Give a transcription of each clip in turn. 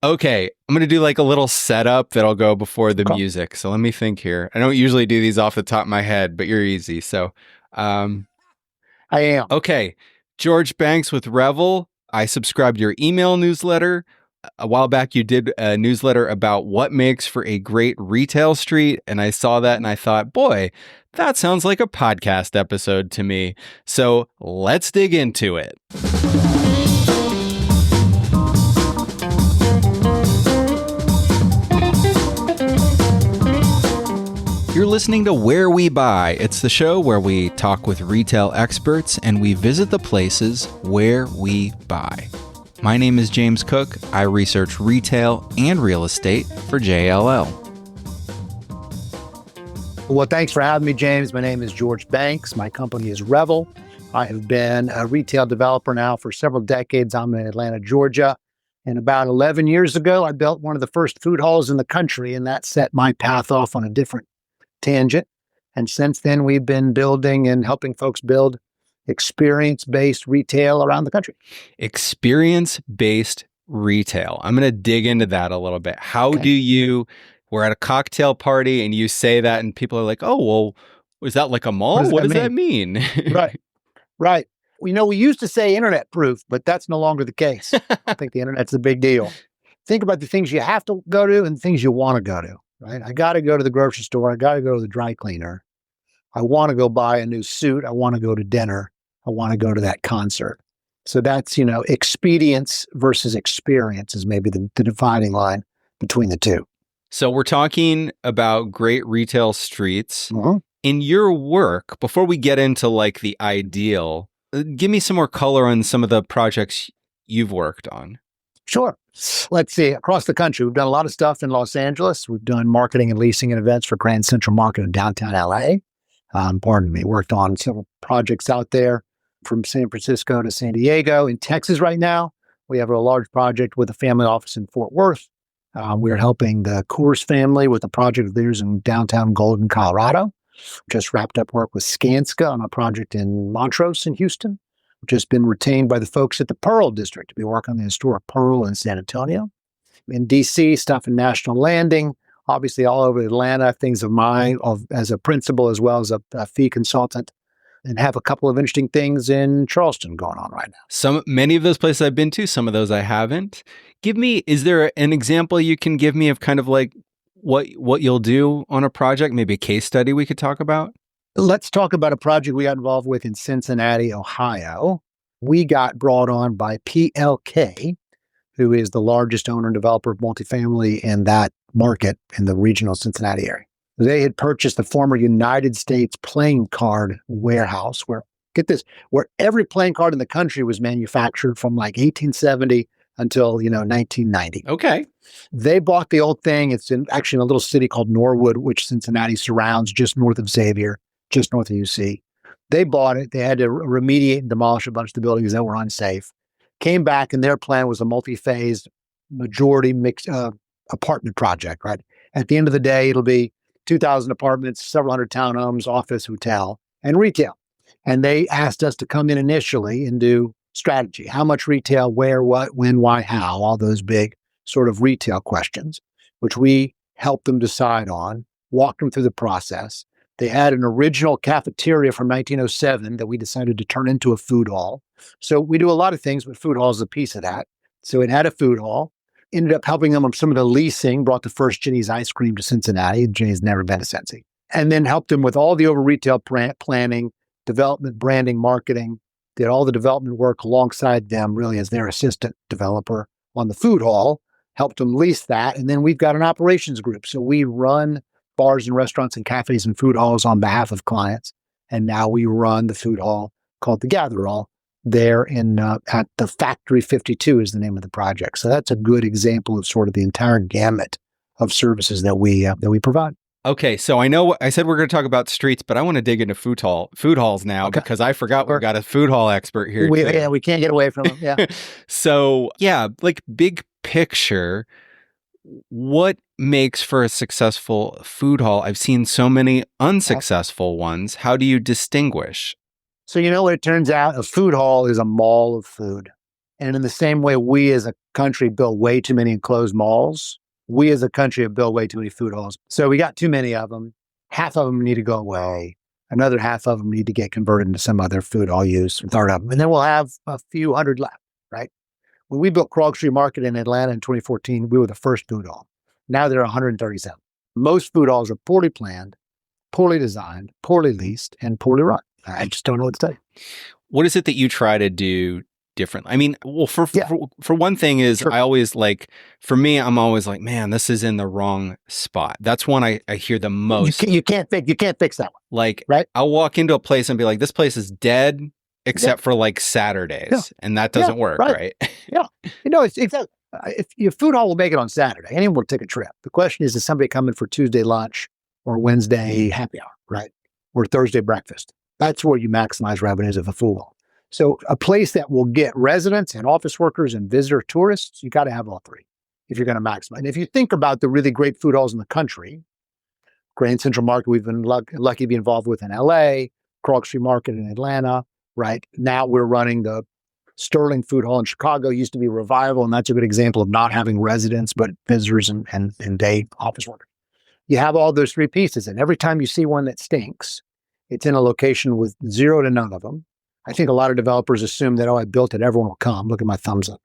Okay, I'm going to do like a little setup that'll go before the Okay. music. So let me think here. I don't usually do these off the top of my head, but you're easy. So, um, I am. okay, George Banks with Revel. I subscribed to your email newsletter. A while back, you did a newsletter about what makes for a great retail street. And I saw that and I thought, boy, that sounds like a podcast episode to me. So let's dig into it. You're listening to Where We Buy. It's the show where we talk with retail experts and we visit the places where we buy. My name is James Cook. I research retail and real estate for JLL. Well, thanks for having me, James. My name is George Banks. My company is Revel. I have been a retail developer now for several decades. I'm in Atlanta, Georgia. And about 11 years ago, I built one of the first food halls in the country, and that set my path off on a different tangent. And since then, we've been building and helping folks build experience-based retail around the country. Experience-based retail. I'm going to dig into that a little bit. How do you, we're at a cocktail party and you say that and people are like, oh, well, is that like a mall? What does that mean? Right. Right. Well, we used to say internet proof, but that's no longer the case. I think the internet's a big deal. Think about the things you have to go to and the things you want to go to, right? I got to go to the grocery store. I got to go to the dry cleaner. I want to go buy a new suit. I want to go to dinner. I want to go to that concert. So that's, expedience versus experience is maybe the dividing line between the two. So we're talking about great retail streets. Mm-hmm. In your work, before we get into like the ideal, give me some more color on some of the projects you've worked on. Sure. Let's see. Across the country, we've done a lot of stuff in Los Angeles. We've done marketing and leasing and events for Grand Central Market in downtown LA. Worked on several projects out there from San Francisco to San Diego. In Texas right now, we have a large project with a family office in Fort Worth. We're helping the Coors family with a project of theirs in downtown Golden, Colorado. Just wrapped up work with Skanska on a project in Montrose in Houston. Just been retained by the folks at the Pearl District to be working on the historic Pearl in San Antonio. In D.C., stuff in National Landing. Obviously, all over Atlanta, things of mine as a principal as well as a fee consultant, and have a couple of interesting things in Charleston going on right now. Many of those places I've been to, some of those I haven't. Is there an example you can give me of kind of like what you'll do on a project, maybe a case study we could talk about? Let's talk about a project we got involved with in Cincinnati, Ohio. We got brought on by PLK, who is the largest owner and developer of multifamily in that market in the regional Cincinnati area. They had purchased the former United States playing card warehouse where every playing card in the country was manufactured from like 1870 until, 1990. Okay. They bought the old thing. It's actually in a little city called Norwood, which Cincinnati surrounds just north of Xavier, just north of UC. They bought it. They had to remediate and demolish a bunch of the buildings that were unsafe. Came back, and their plan was a multi-phased, majority mixed apartment project, right? At the end of the day, it'll be 2,000 apartments, several hundred townhomes, office, hotel, and retail. And they asked us to come in initially and do strategy. How much retail, where, what, when, why, how, all those big sort of retail questions, which we helped them decide on, walked them through the process. They had an original cafeteria from 1907 that we decided to turn into a food hall. So we do a lot of things, but food hall is a piece of that. So it had a food hall. Ended up helping them on some of the leasing, brought the first Ginny's ice cream to Cincinnati. Ginny's never been to Cincy. And then helped them with all the over retail planning, development, branding, marketing, did all the development work alongside them really as their assistant developer on the food hall, helped them lease that. And then we've got an operations group. So we run bars and restaurants and cafes and food halls on behalf of clients. And now we run the food hall called the Gather Hall there at the Factory 52 is the name of the project. So that's a good example of sort of the entire gamut of services that we provide. Okay, so I know I said we're going to talk about streets, but I want to dig into food halls now because I forgot we've got a food hall expert here. We can't get away from them. Yeah. So like big picture, what makes for a successful food hall? I've seen so many unsuccessful ones. How do you distinguish? So what it turns out? A food hall is a mall of food. And in the same way, we as a country built way too many enclosed malls. We as a country have built way too many food halls. So we got too many of them. Half of them need to go away. Another half of them need to get converted into some other food hall use. Third of them. And then we'll have a few hundred left, right? When we built Krog Street Market in Atlanta in 2014, we were the first food hall. Now there are 137. Most food halls are poorly planned, poorly designed, poorly leased, and poorly run. I just don't know what to tell you. What is it that you try to do differently? I mean, well, for one thing is Sure. I always for me, I'm always like, man, this is in the wrong spot. That's one I hear the most. You can't fix that one. Like, right? I'll walk into a place and be like, this place is dead except for like Saturdays. And that doesn't work, right? Yeah. It's if your food hall will make it on Saturday, anyone will take a trip. The question is somebody coming for Tuesday lunch or Wednesday happy hour, right? Or Thursday breakfast? That's where you maximize revenues of a food hall. So a place that will get residents and office workers and visitor tourists, you got to have all three if you're going to maximize. And if you think about the really great food halls in the country, Grand Central Market, we've been lucky to be involved with in LA, Krog Street Market in Atlanta, right? Now we're running the Sterling Food Hall in Chicago. Used to be Revival, and that's a good example of not having residents, but visitors and day office workers. You have all those three pieces, and every time you see one that stinks, it's in a location with zero to none of them. I think a lot of developers assume that, I built it, everyone will come. Look at my thumbs up.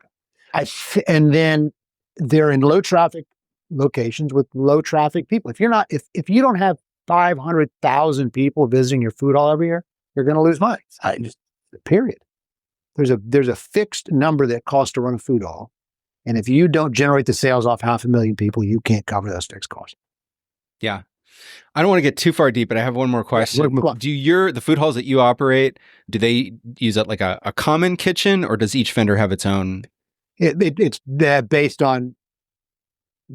And then they're in low traffic locations with low traffic people. If you don't have 500,000 people visiting your food hall every year, you're going to lose money. Period. There's a fixed number that costs to run a food hall. And if you don't generate the sales off 500,000 people, you can't cover those fixed costs. Yeah. I don't want to get too far deep, but I have one more question. Yeah, the food halls that you operate, do they use like a common kitchen, or does each vendor have its own? It's based on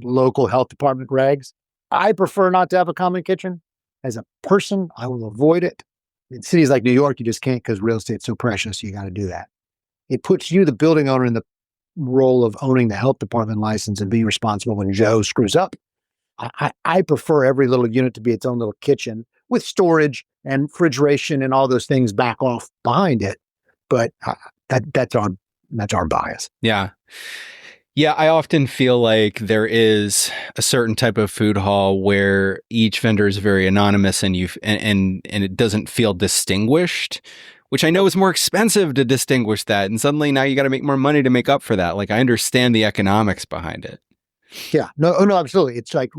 local health department regs. I prefer not to have a common kitchen. As a person, I will avoid it. In cities like New York, you just can't because real estate's so precious. You got to do that. It puts you, the building owner, in the role of owning the health department license and being responsible when Joe screws up. I prefer every little unit to be its own little kitchen with storage and refrigeration and all those things back off behind it. But that's our bias. Yeah. Yeah, I often feel like there is a certain type of food hall where each vendor is very anonymous and it doesn't feel distinguished, which I know is more expensive to distinguish that. And suddenly now you got to make more money to make up for that. Like, I understand the economics behind it. Yeah, no, absolutely. It's like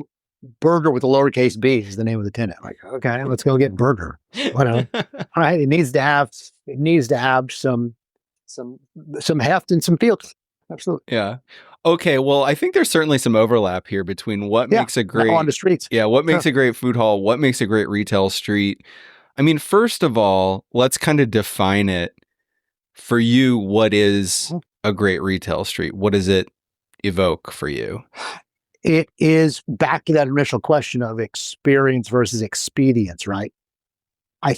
burger with a lowercase b is the name of the tenant. Like, okay, let's go get burger. Whatever. All right, it needs to have some heft and some feel. Absolutely. Yeah. Okay. Well, I think there's certainly some overlap here between what makes a great on the streets. Yeah. What makes a great food hall? What makes a great retail street? I mean, first of all, let's kind of define it for you. What is a great retail street? What does it evoke for you? It is back to that initial question of experience versus expedience, right? I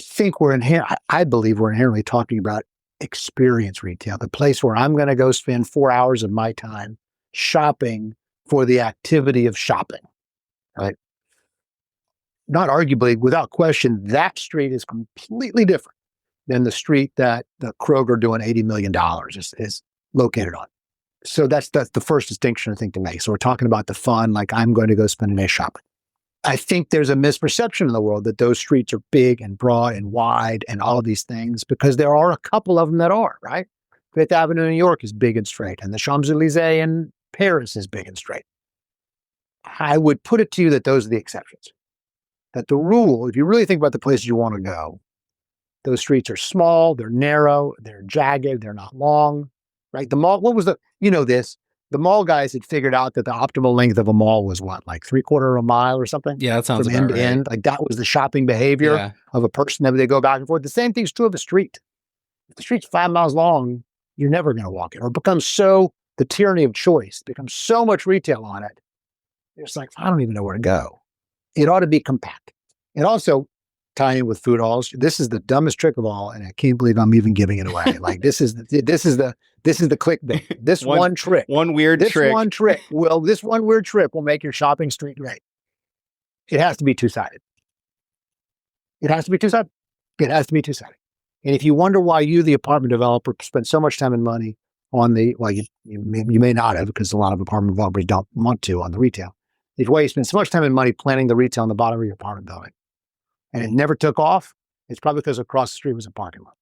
believe we're inherently talking about experience retail, the place where I'm going to go spend 4 hours of my time shopping for the activity of shopping, right? Not arguably, without question, that street is completely different than the street that the Kroger doing $80 million is located on. So that's the first distinction I think to make. So we're talking about the fun, like I'm going to go spend a day shopping. I think there's a misperception in the world that those streets are big and broad and wide and all of these things, because there are a couple of them that are, right? Fifth Avenue in New York is big and straight, and the Champs-Élysées in Paris is big and straight. I would put it to you that those are the exceptions. That the rule, if you really think about the places you want to go, those streets are small, they're narrow, they're jagged, they're not long, right? The mall, the mall guys had figured out that the optimal length of a mall was what, like 3/4 of a mile or something? Yeah, that sounds from about end to right. end. Like that was the shopping behavior of a person that they go back and forth. The same thing's true of a street. If the street's 5 miles long, you're never going to walk it, or it becomes the tyranny of choice, becomes so much retail on it. It's like, I don't even know where to go. It ought to be compact. And also tie in with food halls. This is the dumbest trick of all, and I can't believe I'm even giving it away. Like this is the clickbait. This one trick. One weird trick. This one trick. Well, this one weird trick will make your shopping street great. It has to be two-sided. It has to be two-sided. It has to be two-sided. And if you wonder why you, the apartment developer, spend so much time and money on the, well, you may not have, because a lot of apartment developers don't want to on the retail. If you spend so much time and money planning the retail on the bottom of your apartment building and it never took off, it's probably because across the street was a parking lot.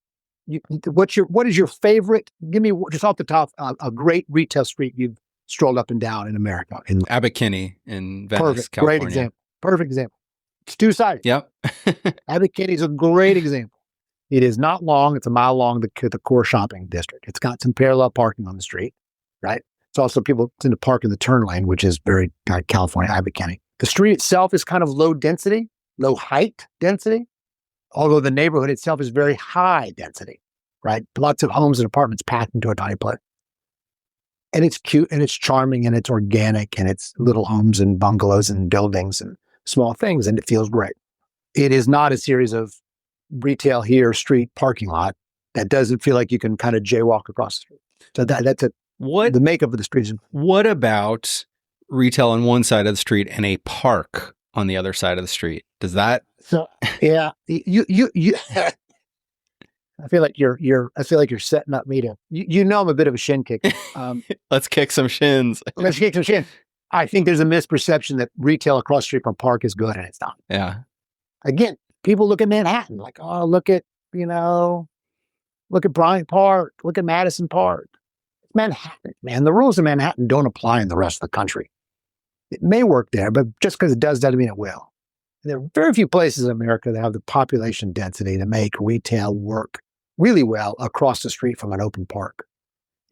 What is your favorite? Give me just off the top a great retail street you've strolled up and down in America. Abbot Kinney in Venice, Perfect, California. great example. Perfect example. It's two-sided. Yep. Abbot Kinney is a great example. It is not long. It's a mile long, the core shopping district. It's got some parallel parking on the street, right? It's also people tend to park in the turn lane, which is very California, Abbot Kinney. The street itself is kind of low density, low height density, although the neighborhood itself is very high density, right? Lots of homes and apartments packed into a tiny place. And it's cute and it's charming and it's organic and it's little homes and bungalows and buildings and small things, and it feels great. It is not a series of retail here, street, parking lot that doesn't feel like you can kind of jaywalk across the street. So that's the makeup of the streets. What about retail on one side of the street and a park on the other side of the street? Does that? So yeah, you I feel like you're setting up me to. I'm a bit of a shin kicker. Let's kick some shins. Let's kick some shins. I think there's a misperception that retail across the street from park is good, and it's not. Yeah. Again, people look at Manhattan like, oh, look at Bryant Park, look at Madison Park. It's Manhattan, man. The rules of Manhattan don't apply in the rest of the country. It may work there, but just because it doesn't mean it will. There are very few places in America that have the population density to make retail work really well across the street from an open park.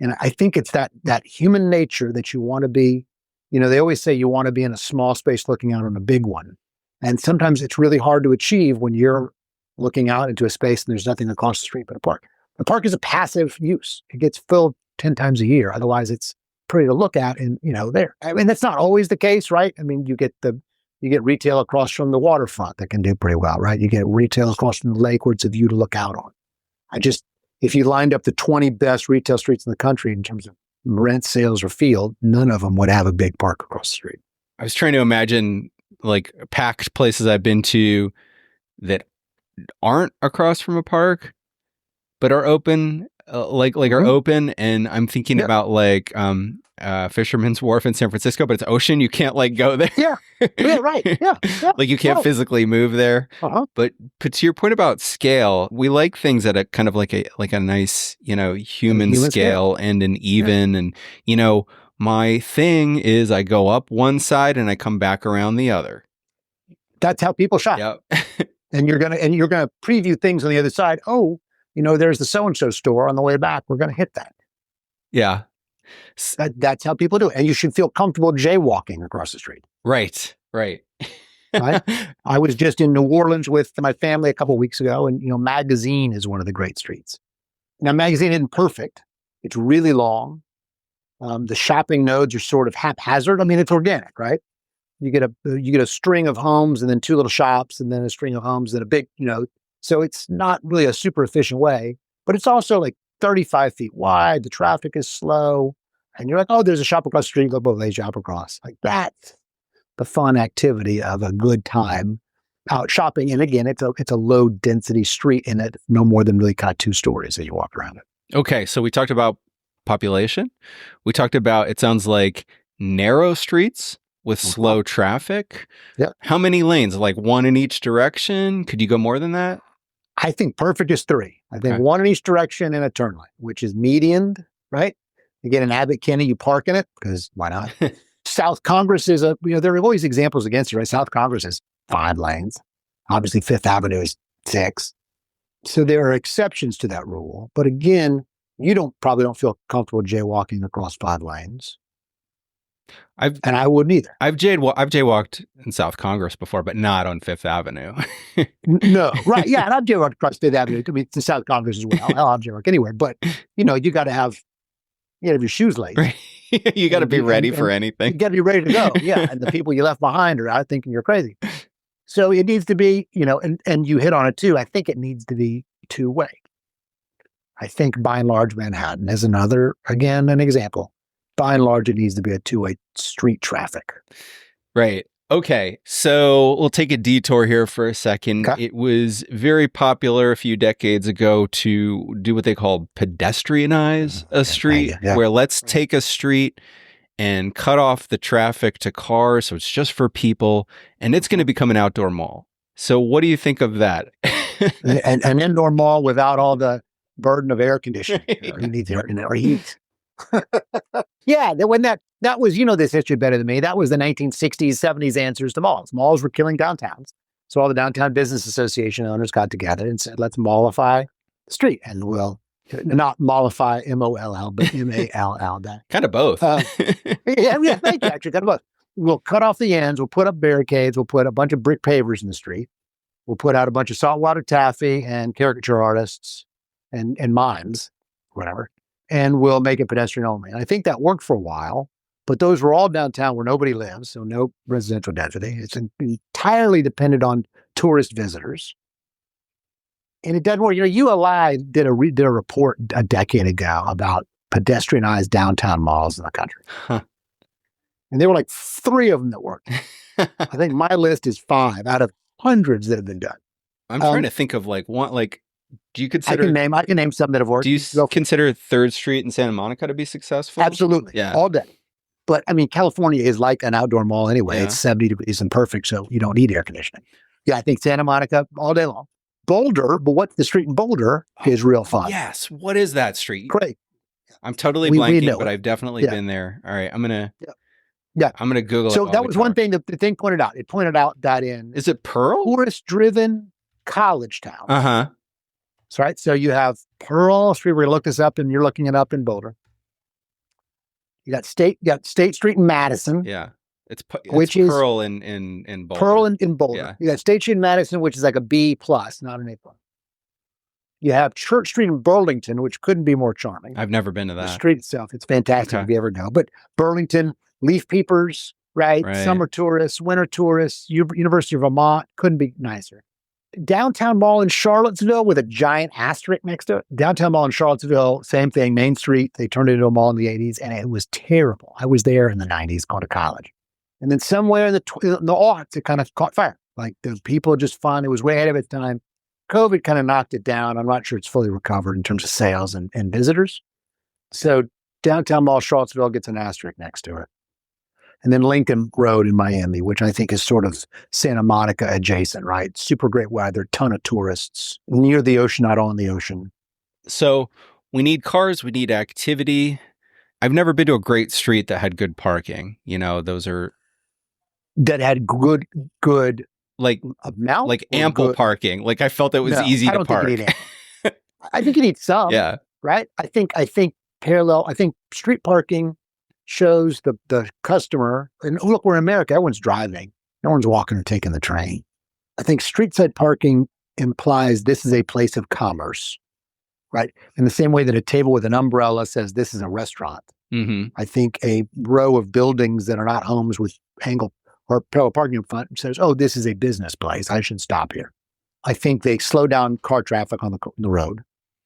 And I think it's that human nature that you want to be, they always say you want to be in a small space looking out on a big one. And sometimes it's really hard to achieve when you're looking out into a space and there's nothing across the street but a park. The park is a passive use. It gets filled 10 times a year. Otherwise, it's pretty to look at and, there. I mean, that's not always the case, right? I mean, you get retail across from the waterfront that can do pretty well, right? You get retail across from the lake where it's a view to look out on. If you lined up the 20 best retail streets in the country in terms of rent, sales, or field, none of them would have a big park across the street. I was trying to imagine like packed places I've been to that aren't across from a park, but are open, are open. And I'm thinking about Fisherman's Wharf in San Francisco, but it's ocean. You can't go there. Yeah, right. Yeah. You can't physically move there. Uh-huh. But to your point about scale, we like things at a kind of like a nice, human scale and an even. Yeah. And, my thing is I go up one side and I come back around the other. That's how people shop. Yep. And you're gonna preview things on the other side. Oh, there's the so-and-so store on the way back. We're gonna hit that. Yeah. That's how people do it. And you should feel comfortable jaywalking across the street. Right. Right? I was just in New Orleans with my family a couple of weeks ago, and Magazine is one of the great streets. Now, Magazine isn't perfect. It's really long. The shopping nodes are sort of haphazard. I mean, it's organic, right? You get a string of homes and then two little shops and then a string of homes and a big, so it's not really a super efficient way, but it's also 35 feet wide. The traffic is slow. And you're like, oh, there's a shop across the street. Go both ways, shop across. That's the fun activity of a good time out shopping. And again, it's a low density street and it no more than really kind of 2 stories that you walk around it. Okay. So we talked about population. We talked about, it sounds like narrow streets with slow traffic. Yeah. How many lanes? One in each direction? Could you go more than that? I think perfect is 3. I think 1 in each direction and a turn lane, which is medianed, right? You get an Abbot Kinney, you park in it because why not? South Congress is there are always examples against it, right? South Congress is 5 lanes. Obviously, Fifth Avenue is 6. So there are exceptions to that rule. But again, you probably don't feel comfortable jaywalking across 5 lanes. And I wouldn't either. I've jaywalked in South Congress before, but not on Fifth Avenue. No, right. Yeah, and I've jaywalked across Fifth Avenue. I mean, to South Congress as well. I'll jaywalk anywhere. But, you got to have your shoes laced. Right. You got to be ready for anything. You got to be ready to go. Yeah. And the people you left behind are out thinking you're crazy. So it needs to be, and you hit on it too. I think it needs to be 2-way. I think by and large, Manhattan is an example. By and large, it needs to be a 2-way street traffic. Right. Okay, so we'll take a detour here for a second. Okay. It was very popular a few decades ago to do what they call pedestrianize a street, Yeah. where let's take a street and cut off the traffic to cars, so it's just for people, and it's going to become an outdoor mall. So what do you think of that? An indoor mall without all the burden of air conditioning. You need air or heat. Yeah, when that was, this history better than me. That was the 1960s, 70s answers to malls. Malls were killing downtowns. So all the Downtown Business Association owners got together and said, let's mollify the street. And we'll not mollify, M-O-L-L, but M-A-L-L. Kind of both. Yeah, thank you. Actually, kind of both. We'll cut off the ends. We'll put up barricades. We'll put a bunch of brick pavers in the street. We'll put out a bunch of saltwater taffy and caricature artists and mimes, whatever. And we'll make it pedestrian only. And I think that worked for a while, but those were all downtown where nobody lives, so no residential density. It's entirely dependent on tourist visitors. And it doesn't work. ULI did a report a decade ago about pedestrianized downtown malls in the country. Huh. And there were like 3 of them that worked. I think my list is 5 out of hundreds that have been done. I'm trying to think of do you consider... I can name some that have worked. Do you consider 3rd Street in Santa Monica to be successful? Absolutely. Yeah. All day. But I mean, California is like an outdoor mall anyway. Yeah. It's 70 degrees and perfect, so you don't need air conditioning. Yeah, I think Santa Monica all day long. Boulder, but what's the street in Boulder is real fun. Yes. What is that street? Great. I'm totally blanking, but I've definitely been there. All right. I'm going to Google it. So that was one thing that the thing pointed out. It pointed out that in... Is it Pearl? Tourist-driven college town. Uh-huh. That's right. So you have Pearl Street. We're going to look this up, and you're looking it up in Boulder. You got State Street in Madison. Yeah. It's Pearl in Boulder. Pearl in Boulder. Yeah. You got State Street in Madison, which is like a B+, not an A+. You have Church Street in Burlington, which couldn't be more charming. I've never been to that. The street itself, it's fantastic if you ever go. But Burlington, leaf peepers, right? Summer tourists, winter tourists, University of Vermont, couldn't be nicer. Downtown Mall in Charlottesville with a giant asterisk next to it. Downtown Mall in Charlottesville, same thing, Main Street. They turned it into a mall in the 80s, and it was terrible. I was there in the 90s going to college. And then somewhere in the aughts, it kind of caught fire. Like the people just found it was way ahead of its time. COVID kind of knocked it down. I'm not sure it's fully recovered in terms of sales and visitors. So Downtown Mall Charlottesville gets an asterisk next to it. And then Lincoln Road in Miami, which I think is sort of Santa Monica adjacent, right? Super great weather, ton of tourists, near the ocean, not on the ocean. So we need cars, we need activity. I've never been to a great street that had good parking. Those are... That had good amount, like ample parking. Like I felt it was easy to park. I think you need some. Yeah. Right. I think street parking shows the customer, and look, we're in America, everyone's driving. No one's walking or taking the train. I think street side parking implies this is a place of commerce, right? In the same way that a table with an umbrella says this is a restaurant. Mm-hmm. I think a row of buildings that are not homes with angle or parallel parking in front says, oh, this is a business place. I should stop here. I think they slow down car traffic on the road.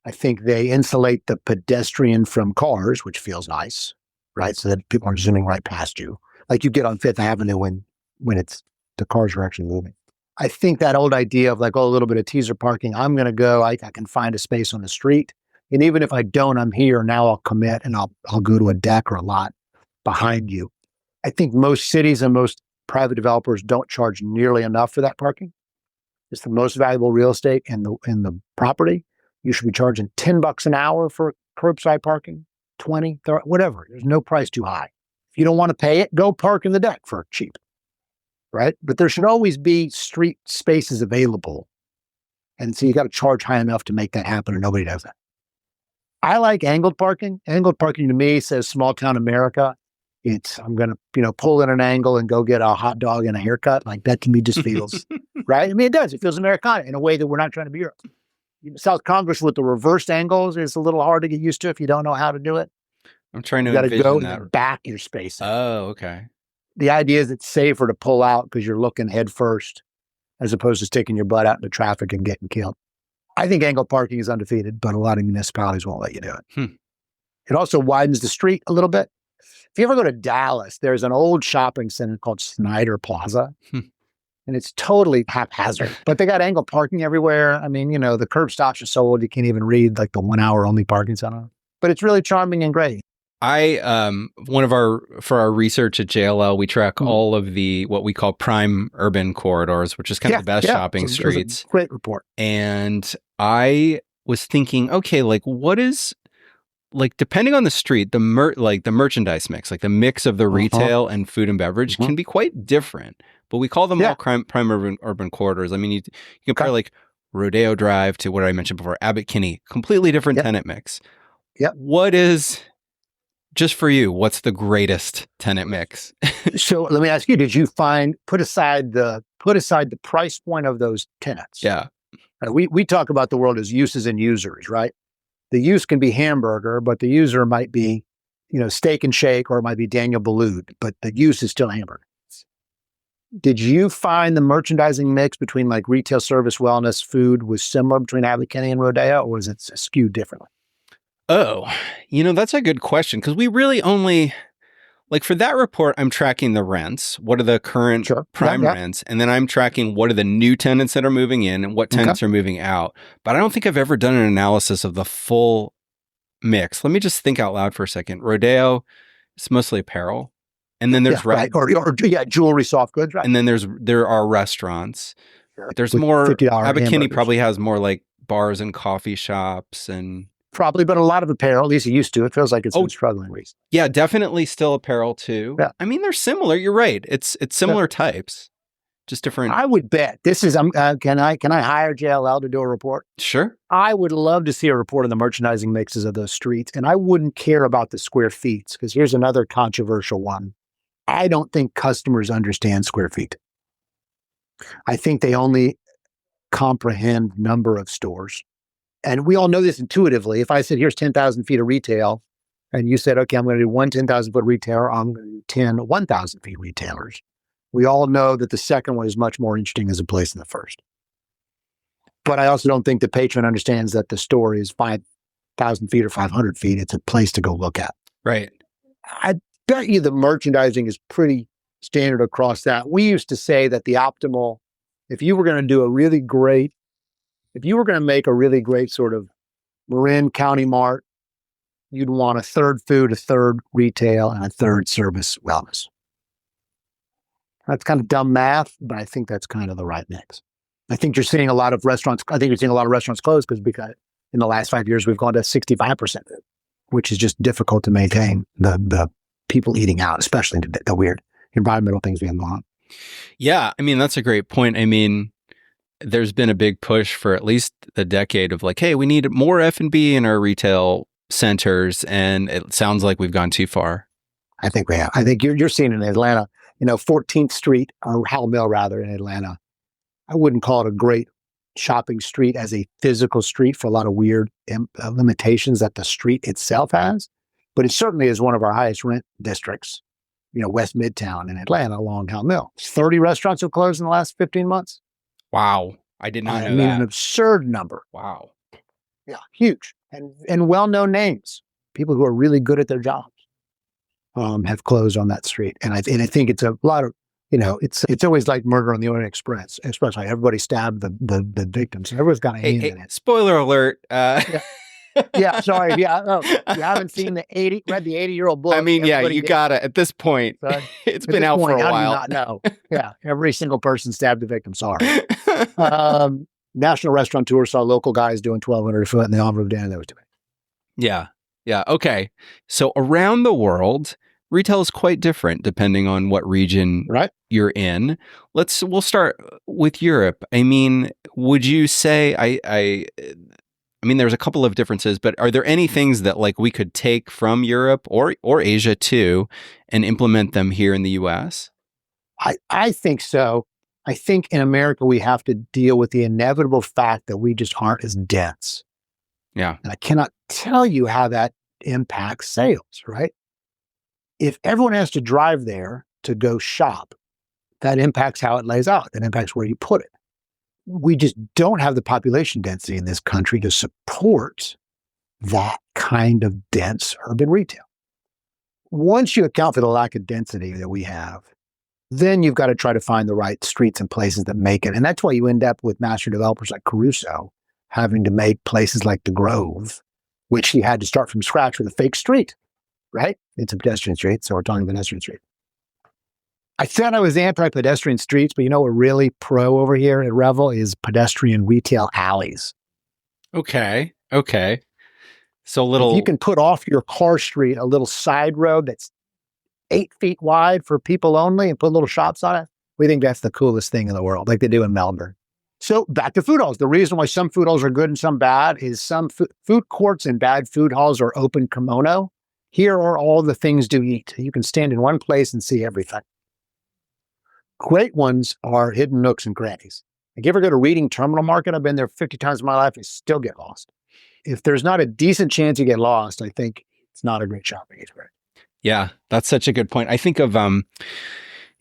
I think they insulate the pedestrian from cars, which feels nice, right? So that people aren't zooming right past you. Like you get on Fifth Avenue when the cars are actually moving. I think that old idea of like, oh, a little bit of teaser parking, I'm going to go, I can find a space on the street. And even if I don't, I'm here. Now I'll commit and I'll go to a deck or a lot behind you. I think most cities and most private developers don't charge nearly enough for that parking. It's the most valuable real estate in the property. You should be charging $10 an hour for curbside parking, 20, 30, whatever. There's no price too high. If you don't want to pay it, go park in the deck for cheap, right? But there should always be street spaces available. And so you got to charge high enough to make that happen, and nobody does that. I like angled parking. Angled parking to me says small town America. I'm going to, pull in an angle and go get a hot dog and a haircut. Like that to me just feels, right? I mean, it does. It feels Americana in a way that we're not trying to be Europe. South Congress with the reversed angles is a little hard to get used to if you don't know how to do it. I'm trying to You got to go that. and back your space. Oh, okay. The idea is it's safer to pull out because you're looking head first as opposed to sticking your butt out into traffic and getting killed. I think angled parking is undefeated, but a lot of municipalities won't let you do it. It also widens the street a little bit. If you ever go to Dallas, there's an old shopping center called Snyder Plaza, and it's totally haphazard. But they got angled parking everywhere. I mean, the curb stops are so old you can't even read like the 1 hour only parking sign. But it's really charming and great. For our research at JLL, we track all of the what we call prime urban corridors, which is kind of the best shopping streets. Great report. And I was thinking, okay, like what is like depending on the street, the merchandise mix, like the mix of the retail and food and beverage can be quite different. But we call them all prime urban corridors. I mean, you compare like Rodeo Drive to what I mentioned before, Abbot Kinney, completely different tenant mix. Yep. What is, just for you, what's the greatest tenant mix? So let me ask you, did you put aside the price point of those tenants? Yeah. We talk about the world as uses and users, right? The use can be hamburger, but the user might be, Steak and Shake, or it might be Daniel Boulud, but the use is still hamburger. Did you find the merchandising mix between like retail, service, wellness, food was similar between Abbot Kinney and Rodeo, or was it skewed differently? Oh, that's a good question, because we really only, like for that report, I'm tracking the rents. What are the current prime rents? And then I'm tracking what are the new tenants that are moving in and what tenants are moving out. But I don't think I've ever done an analysis of the full mix. Let me just think out loud for a second. Rodeo, it's mostly apparel. And then there's jewelry, soft goods, right? And then there are restaurants. There's more. Abbot Kinney probably has more like bars and coffee shops and. Probably, but a lot of apparel, at least it used to. It feels like it's been struggling recently. Yeah, definitely still apparel too. Yeah. I mean, they're similar. You're right. It's similar types, just different. I would bet this is. Can I hire JLL to do a report? Sure. I would love to see a report on the merchandising mixes of those streets, and I wouldn't care about the square feet, because here's another controversial one. I don't think customers understand square feet. I think they only comprehend number of stores. And we all know this intuitively. If I said, here's 10,000 feet of retail, and you said, okay, I'm going to do one 10,000 foot retailer, I'm going to do 10 1,000 feet retailers. We all know that the second one is much more interesting as a place than the first. But I also don't think the patron understands that the store is 5,000 feet or 500 feet. It's a place to go look at. Right. I bet you the merchandising is pretty standard across that. We used to say that the optimal, if you were going to make a really great sort of Marin County Mart, you'd want a third food, a third retail, and a third service wellness. That's kind of dumb math, but I think that's kind of the right mix. I think you're seeing a lot of restaurants close because in the last 5 years, we've gone to 65%, which is just difficult to maintain the people eating out, especially the weird environmental things we have going on. Yeah, I mean, that's a great point. I mean, there's been a big push for at least a decade of like, hey, we need more F&B in our retail centers, and it sounds like we've gone too far. I think we have. I think you're seeing in Atlanta, 14th Street, or Howell Mill rather, in Atlanta. I wouldn't call it a great shopping street as a physical street for a lot of weird limitations that the street itself has, but it certainly is one of our highest rent districts. West Midtown in Atlanta along Howell Mill. 30 restaurants have closed in the last 15 months. Wow. I did not know that. An absurd number. Wow. Yeah, huge. And well-known names, people who are really good at their jobs, have closed on that street. And I think it's a lot of, it's always like Murder on the Orient Express. Especially everybody stabbed the victims. Everyone's got a hand in it. Spoiler alert. Yeah, sorry. Yeah, you haven't seen read the 80-year-old book. I mean, you gotta, at this point, it's been out for a while. How do you not know? Yeah, every single person stabbed the victim. Sorry. National Restaurateur saw local guys doing 1,200 a foot, and the envelope down there was too big. Yeah. Okay. So around the world, retail is quite different depending on what region you're in. We'll start with Europe. I mean, would you say I mean, there's a couple of differences, but are there any things that like we could take from Europe or Asia too and implement them here in the US? I think so. I think in America, we have to deal with the inevitable fact that we just aren't as dense. Yeah. And I cannot tell you how that impacts sales, right? If everyone has to drive there to go shop, that impacts how it lays out. That impacts where you put it. We just don't have the population density in this country to support that kind of dense urban retail. once you account for the lack of density that we have, then you've got to try to find the right streets and places that make it. And that's why you end up with master developers like Caruso having to make places like the Grove, which he had to start from scratch with a fake street, right? It's a pedestrian street, so we're talking pedestrian street. I said I was anti-pedestrian streets, but you know what we're really pro over here at Revel is pedestrian retail alleys. Okay. So If you can put off your car street a little side road that's 8 feet wide for people only and put little shops on it, we think that's the coolest thing in the world, like they do in Melbourne. So back to food halls. The reason why some food halls are good and some bad is some food courts and bad food halls are open kimono. Here are all the things to eat. You can stand in one place and see everything. Great ones are hidden nooks and crannies. Like, you ever go to Reading Terminal Market? I've been there 50 times in my life and still get lost. If there's not a decent chance you get lost, I think it's not a great shopping experience. Yeah, that's such a good point. I think of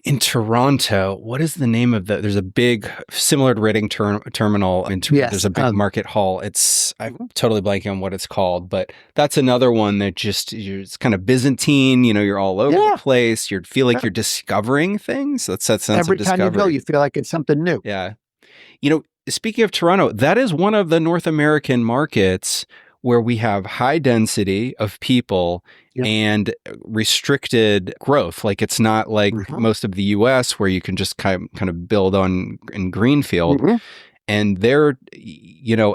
in Toronto, what is the name of there's a big, similar to Reading Terminal. Yes, there's a big market hall. I'm totally blanking on what it's called, but that's another one that it's kind of Byzantine, you're all over the place. You feel like you're discovering things. That's that sense Every of discovery. time you go, you feel like it's something new. Yeah. Speaking of Toronto, that is one of the North American markets where we have high density of people and restricted growth. Like, it's not like most of the US where you can just kind of build on in greenfield. And there,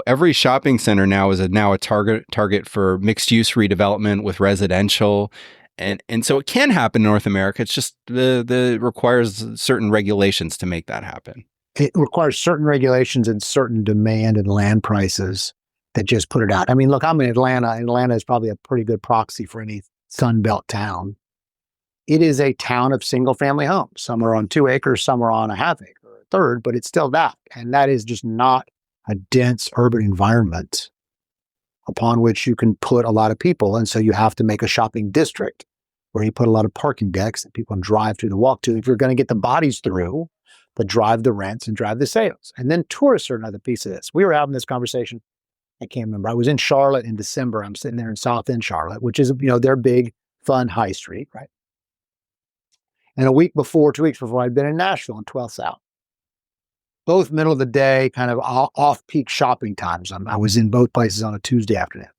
every shopping center now is now a target for mixed use redevelopment with residential. And so it can happen in North America. It's just the requires certain regulations to make that happen. It requires certain regulations and certain demand and land prices that just put it out. I mean, look, I'm in Atlanta. Atlanta is probably a pretty good proxy for any Sunbelt town. It is a town of single-family homes. Some are on 2 acres, some are on a half acre, or a third, but it's still that. And that is just not a dense urban environment upon which you can put a lot of people. And so you have to make a shopping district where you put a lot of parking decks that people can drive through to walk to if you're going to get the bodies through, but drive the rents and drive the sales. And then tourists are another piece of this. We were having this conversation. I can't remember. I was in Charlotte in December. I'm sitting there in South End Charlotte, which is, their big, fun high street, right? And 2 weeks before, I'd been in Nashville on 12th South. Both middle of the day, kind of off-peak shopping times. I was in both places on a Tuesday afternoon.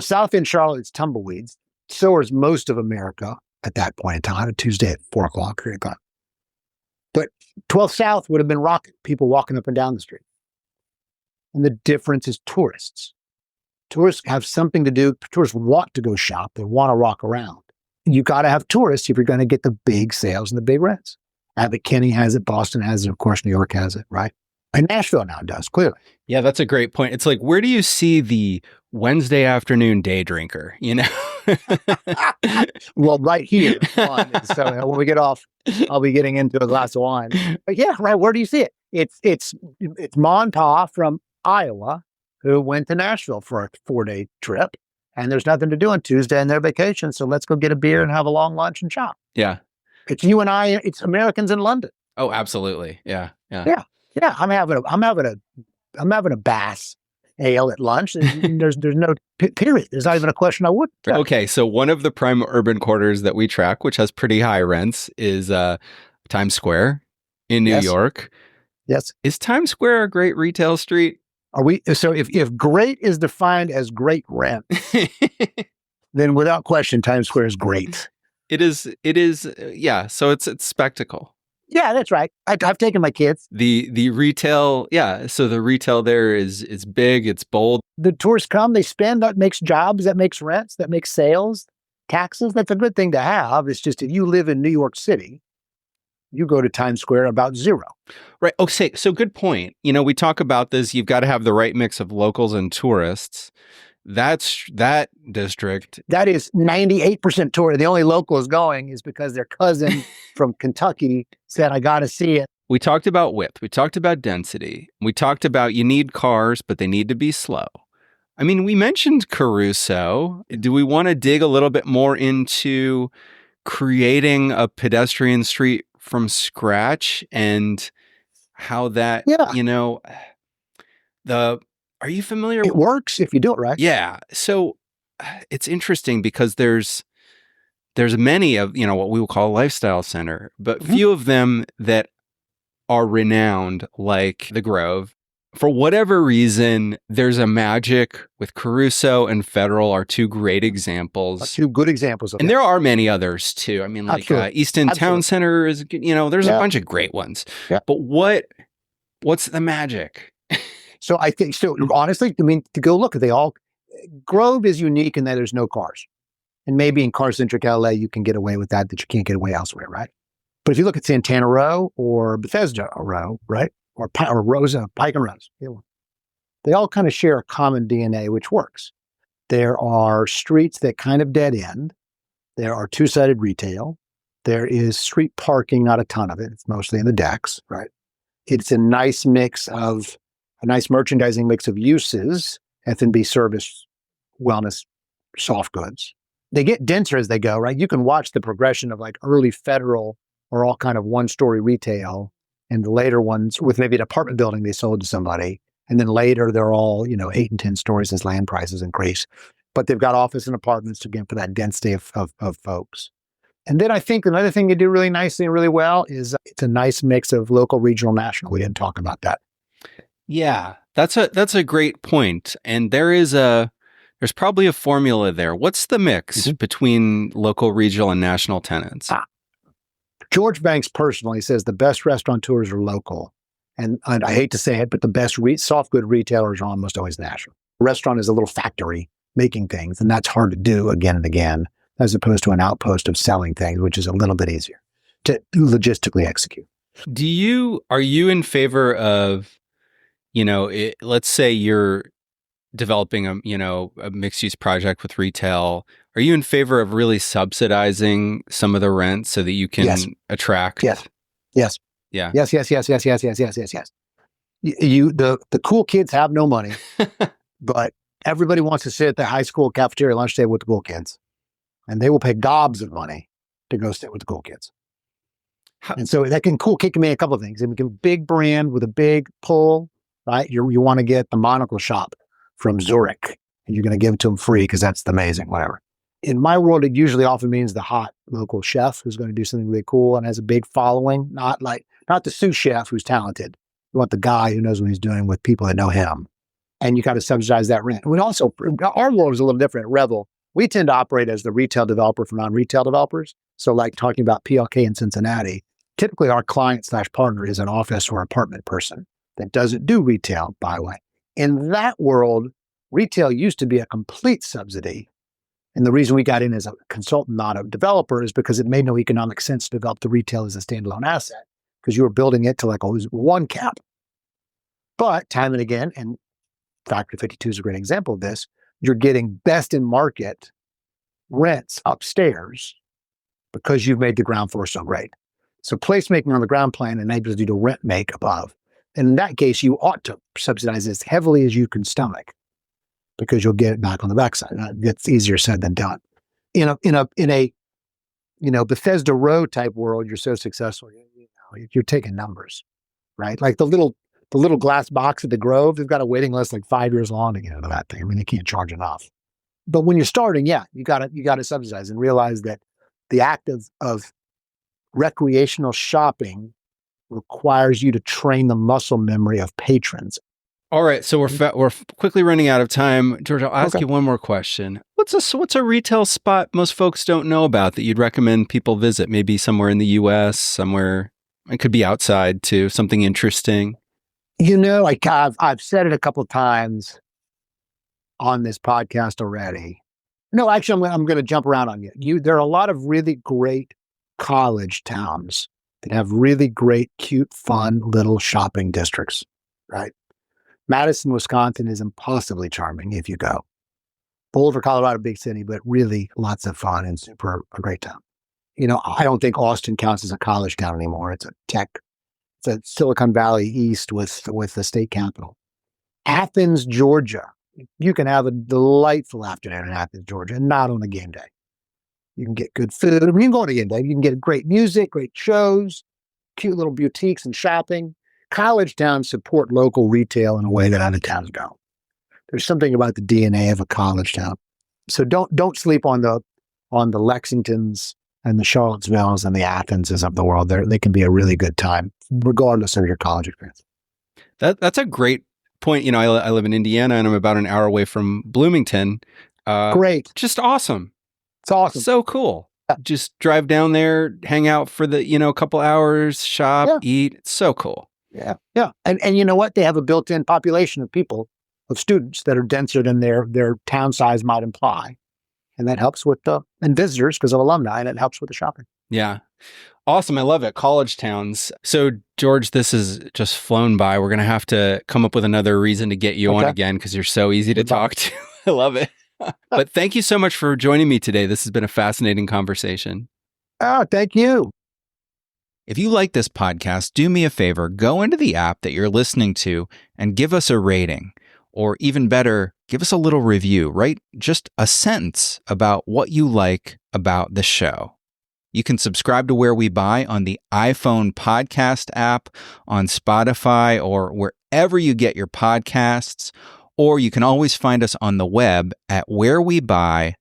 South End Charlotte is tumbleweeds. So is most of America at that point in time, a Tuesday at 4 o'clock, 3 o'clock. But 12th South would have been rocking, people walking up and down the street. And the difference is tourists. Tourists have something to do. Tourists want to go shop. They want to walk around. You got to have tourists if you're going to get the big sales and the big rents. Abbott Kinney has it. Boston has it. Of course, New York has it, right? And Nashville now does, clearly. Yeah, that's a great point. It's like, where do you see the Wednesday afternoon day drinker, Well, right here. So when we get off, I'll be getting into a glass of wine. But yeah, right. Where do you see it? It's Ma and Pa from Iowa who went to Nashville for a 4-day trip, and there's nothing to do on Tuesday in their vacation. So let's go get a beer and have a long lunch and shop. Yeah. It's you and I, it's Americans in London. Oh, absolutely. Yeah. Yeah. I'm having a Bass ale at lunch. There's no period. There's not even a question I would. Okay. So one of the prime urban quarters that we track, which has pretty high rents, is Times Square in New York. Yes. Is Times Square a great retail street? Are we? So if great is defined as great rent, then without question, Times Square is great. It is. Yeah. So it's spectacle. Yeah, that's right. I've taken my kids. The retail. Yeah. So the retail there is big. It's bold. The tourists come, they spend, that makes jobs, that makes rents, that makes sales, taxes. That's a good thing to have. It's just if you live in New York City, you go to Times Square about zero. Right. Okay. So good point. We talk about this. You've got to have the right mix of locals and tourists. That district. That is 98% tourist. The only locals going is because their cousin from Kentucky said, I got to see it. We talked about width. We talked about density. We talked about you need cars, but they need to be slow. I mean, we mentioned Caruso. Do we want to dig a little bit more into creating a pedestrian street from scratch and how that, are you familiar? It works if you do it right. Yeah. So it's interesting because there's there's many of, what we will call a lifestyle center, but Mhm. few of them that are renowned like the Grove. For whatever reason, there's a magic with Caruso and Federal are two great examples. Two good examples of And that. there are many others too. I mean, like Absolutely. Easton Town Absolutely. Center is, there's a Yeah. bunch of great ones. Yeah. But what's the magic? So I think, honestly, I mean, to go look, Grove is unique in that there's no cars. And maybe in car-centric LA, you can get away with that you can't get away elsewhere, right? But if you look at Santana Row or Bethesda Row, right? Or Rosa, Pike and Rose, they all kind of share a common DNA, which works. There are streets that kind of dead end. There are two-sided retail. There is street parking, not a ton of it. It's mostly in the decks, right? It's a nice merchandising mix of uses, F&B service, wellness, soft goods. They get denser as they go, right? You can watch the progression of like early Federal or all kind of one-story retail, and the later ones with maybe an apartment building they sold to somebody. And then later they're all, 8 and 10 stories as land prices increase. But they've got office and apartments again for that density of folks. And then I think another thing they do really nicely and really well is it's a nice mix of local, regional, national. We didn't talk about that. Yeah, that's a great point. And there's probably a formula there. What's the mix between local, regional, and national tenants? George Banks personally says the best restaurateurs are local. And I hate to say it, but the best soft good retailers are almost always national. A restaurant is a little factory making things, and that's hard to do again and again, as opposed to an outpost of selling things, which is a little bit easier to logistically execute. Are you in favor of, let's say you're developing a mixed use project with retail. Are you in favor of really subsidizing some of the rent so that you can attract? Yes. Yeah. Yes. The cool kids have no money, but everybody wants to sit at the high school cafeteria lunch table with the cool kids, and they will pay gobs of money to go sit with the cool kids. And so that can mean a couple of things. It can be a big brand with a big pull, right? You want to get the monocle shop from Zurich, and you're going to give it to them free because that's amazing, whatever. In my world, it usually often means the hot local chef who's going to do something really cool and has a big following, not the sous chef who's talented. You want the guy who knows what he's doing with people that know him. And you got to subsidize that rent. We also, our world is a little different at Revel. We tend to operate as the retail developer for non-retail developers. So like talking about PLK in Cincinnati, typically our client/partner is an office or apartment person that doesn't do retail, by the way. In that world, retail used to be a complete subsidy. And the reason we got in as a consultant, not a developer, is because it made no economic sense to develop the retail as a standalone asset because you were building it to like always one cap. But time and again, and Factory 52 is a great example of this, you're getting best in market rents upstairs because you've made the ground floor so great. So placemaking on the ground plan enables you to rent make above. And in that case, you ought to subsidize as heavily as you can stomach because you'll get it back on the backside. It's easier said than done. In a Bethesda Row type world, you're so successful, you're taking numbers, right? Like the little glass box at the Grove, they've got a waiting list like 5 years long to get into that thing. I mean, they can't charge enough. But when you're starting, you got to subsidize and realize that the act of recreational shopping requires you to train the muscle memory of patrons. All right, so we're quickly running out of time. George, I'll ask you one more question. What's a retail spot most folks don't know about that you'd recommend people visit? Maybe somewhere in the U.S., somewhere it could be outside too. Something interesting. I've said it a couple of times on this podcast already. No, actually, I'm going to jump around on you. There are a lot of really great college towns that have really great, cute, fun little shopping districts, right? Madison, Wisconsin is impossibly charming if you go. Boulder, Colorado, big city, but really lots of fun and a great town. I don't think Austin counts as a college town anymore. It's a Silicon Valley East with the state capital. Athens, Georgia. You can have a delightful afternoon in Athens, Georgia, and not on a game day. You can get good food. I mean, you can go on a game day. You can get great music, great shows, cute little boutiques and shopping. College towns support local retail in a way that other towns don't. There's something about the DNA of a college town. So don't sleep on the on the Lexingtons and the Charlottesvilles and the Athenses of the world. They can be a really good time, regardless of your college experience. That's a great point. You know, I live in Indiana and I'm about an hour away from Bloomington. Great. Just awesome. It's awesome. So cool. Yeah. Just drive down there, hang out for the, a couple hours, shop, eat. It's so cool. Yeah. Yeah. And you know what? They have a built-in population of people, of students that are denser than their town size might imply. And that helps with and visitors because of alumni, and it helps with the shopping. Yeah. Awesome. I love it. College towns. So, George, this has just flown by. We're going to have to come up with another reason to get you on again because you're so easy to talk to. I love it. But thank you so much for joining me today. This has been a fascinating conversation. Oh, thank you. If you like this podcast, do me a favor, go into the app that you're listening to and give us a rating. Or even better, give us a little review. Write just a sentence about what you like about the show. You can subscribe to Where We Buy on the iPhone podcast app, on Spotify, or wherever you get your podcasts. Or you can always find us on the web at wherewebuy.show.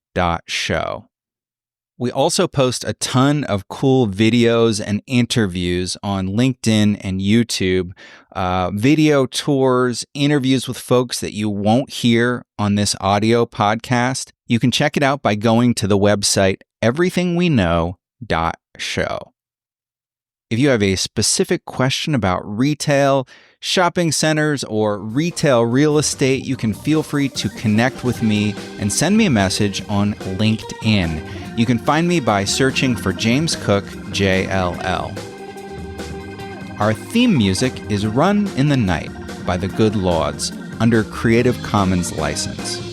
We also post a ton of cool videos and interviews on LinkedIn and YouTube, video tours, interviews with folks that you won't hear on this audio podcast. You can check it out by going to the website everythingweknow.show. If you have a specific question about retail, shopping centers, or retail real estate, you can feel free to connect with me and send me a message on LinkedIn. You can find me by searching for James Cook, JLL. Our theme music is Run in the Night by the Good Lords under Creative Commons license.